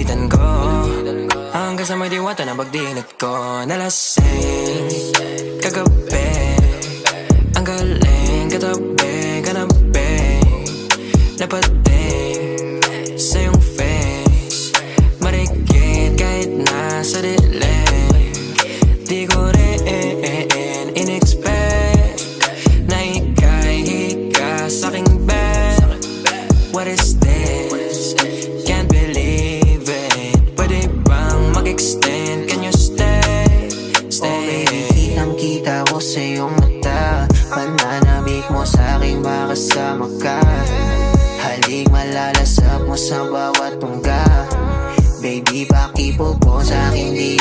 pilitan ko hanggang sa may diwata na pagdinat ko. Nalasing kagabi, ang galing katabi, kanabi napating sa iyong face, marikit kahit nasa dilim. Di ko rin in-expect na ika'y hika sa'king bed. What is this? Can't believe it. Pwede bang mag-extend? Can you stay? Stay. Kitang-kita ko sa iyong mata, pananamig mo sa'king makasama ka. Halik malalasap mo sa bawat tungga. Baby, pakipog mo sa'king di